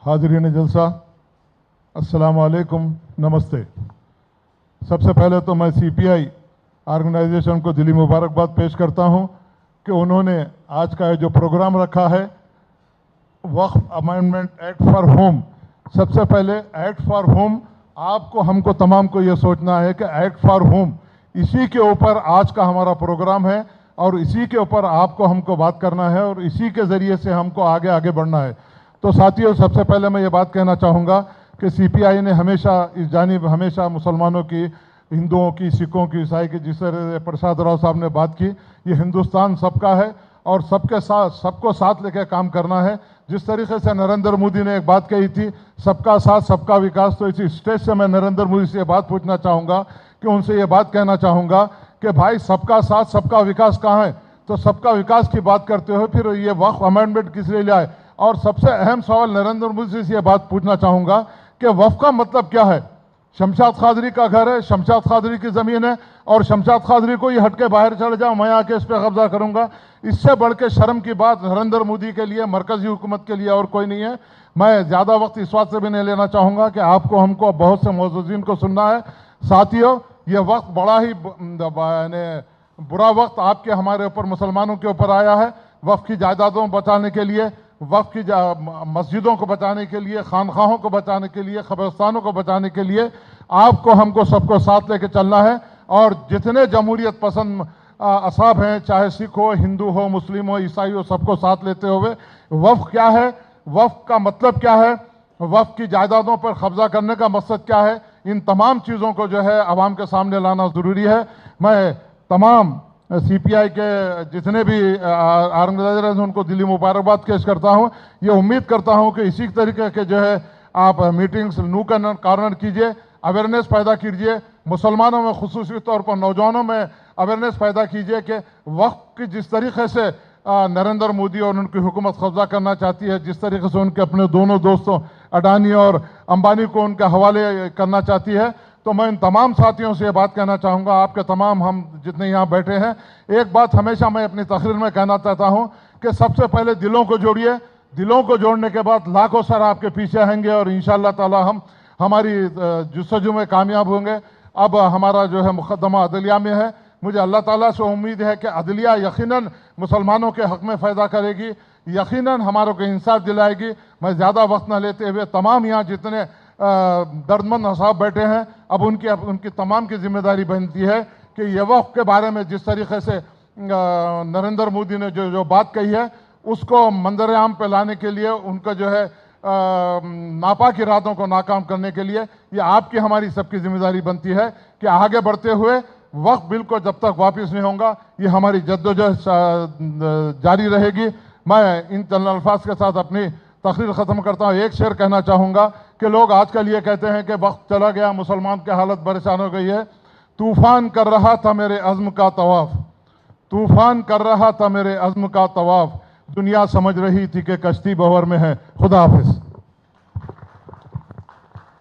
हाजरीन जलसा, अस्सलाम वालेकुम, नमस्ते। सबसे पहले तो मैं सीपीआई ऑर्गेनाइजेशन को दिली मुबारकबाद पेश करता हूं कि उन्होंने आज का जो प्रोग्राम रखा है वक्फ अमेंडमेंट एक्ट फॉर होम। सबसे पहले एक्ट फॉर होम आपको हमको तमाम को ये सोचना है कि एक्ट फॉर होम इसी के ऊपर आज का हमारा प्रोग्राम है और इसी के ऊपर आपको हमको बात करना है और इसी के ज़रिए से हमको आगे आगे बढ़ना है। तो साथियों, सबसे पहले मैं ये बात कहना चाहूँगा कि सीपीआई ने हमेशा इस जानिब हमेशा मुसलमानों की, हिंदुओं की, सिखों की, ईसाई की, जिस तरह प्रसाद राव साहब ने बात की, ये हिंदुस्तान सबका है और सबके साथ सबको साथ लेकर काम करना है। जिस तरीके से नरेंद्र मोदी ने एक बात कही थी, सबका साथ सबका विकास, तो इसी स्टेज से मैं नरेंद्र मोदी से ये बात पूछना चाहूँगा कि उनसे ये बात कहना चाहूँगा कि भाई सबका साथ सबका विकास कहाँ है? तो सबका विकास की बात करते हुए फिर ये वक्फ अमेंडमेंट किस लिए लाए? और सबसे अहम सवाल नरेंद्र मोदी से ये बात पूछना चाहूँगा कि वक्फ का मतलब क्या है? शमशाद खादरी का घर है, शमशाद खादरी की ज़मीन है और शमशाद खादरी को ही हट के बाहर चले जाओ, मैं आके इस पर कब्जा करूँगा। इससे बढ़ के शर्म की बात नरेंद्र मोदी के लिए, मरकज़ी हुकूमत के लिए और कोई नहीं है। मैं ज़्यादा वक्त इस बात से भी नहीं लेना चाहूँगा कि आपको हमको बहुत से मौजूदीन को सुनना है। साथियों, ये वक्त बड़ा ही बुरा वक्त आपके हमारे ऊपर मुसलमानों के ऊपर आया है। वक्फ की जायदादों बचाने के लिए, वक्फ की मस्जिदों को बचाने के लिए, खानखाहों को बचाने के लिए, कब्रिस्तानों को बचाने के लिए आपको हमको सबको साथ लेके चलना है। और जितने जमहूरियत पसंद असाब हैं, चाहे सिख हो, हिंदू हो, मुस्लिम हो, ईसाई हो, सबको साथ लेते हुए वक्फ क्या है, वक्फ का मतलब क्या है, वक्फ की जायदादों पर कब्जा करने का मकसद क्या है, इन तमाम चीज़ों को जो है आवाम के सामने लाना ज़रूरी है। मैं तमाम सीपीआई के जितने भी ऑर्गेनाइजर हैं उनको दिली मुबारकबाद पेश करता हूँ। ये उम्मीद करता हूँ कि इसी तरीके के जो है आप मीटिंग्स नू कॉर्नर कीजिए, अवेयरनेस पैदा कीजिए, मुसलमानों में खुसूसी तौर पर नौजवानों में अवेयरनेस पैदा कीजिए कि वक्त की जिस तरीके से नरेंद्र मोदी और उनकी हुकूमत कब्जा करना चाहती है, जिस तरीके से उनके अपने दोनों दोस्तों अडानी और अंबानी को उनके हवाले करना चाहती है, तो मैं इन तमाम साथियों से ये बात कहना चाहूँगा, आपके तमाम हम जितने यहाँ बैठे हैं, एक बात हमेशा मैं अपनी तकरीर में कहना चाहता हूँ कि सबसे पहले दिलों को जोड़िए। दिलों को जोड़ने के बाद लाखों सर आपके पीछे आएंगे और इंशाअल्लाह ताला हम हमारी जुस्सजू में कामयाब होंगे। अब हमारा जो है मुकदमा अदलिया में है। मुझे अल्लाह ताला से उम्मीद है कि अदलिया यकीनन मुसलमानों के हक़ में फ़ायदा करेगी, यकीनन हमारों को इंसाफ दिलाएगी। मैं ज़्यादा वक्त न लेते हुए तमाम यहाँ जितने दर्दमंद असाब बैठे हैं, अब उनकी तमाम की जिम्मेदारी बनती है कि ये वक्फ के बारे में जिस तरीके से नरेंद्र मोदी ने जो बात कही है उसको मंजर आम पे लाने के लिए, उनका जो है नापाक इरादों को नाकाम करने के लिए ये आपकी हमारी सबकी जिम्मेदारी बनती है कि आगे बढ़ते हुए वक्फ बिल को जब तक वापस नहीं होगा ये हमारी जद्दोजहद जारी रहेगी। मैं इन चंद अल्फाज के साथ अपनी तकरीर ख़त्म करता हूँ। एक शेर कहना चाहूँगा कि लोग आजकल ये कहते हैं कि वक्त चला गया, मुसलमान की हालत परेशान हो गई है। तूफ़ान कर रहा था मेरे अज़्म का तवाफ़, तूफ़ान कर रहा था मेरे अज़्म का तवाफ़, दुनिया समझ रही थी कि कश्ती बहर में है। खुदा हाफिज़।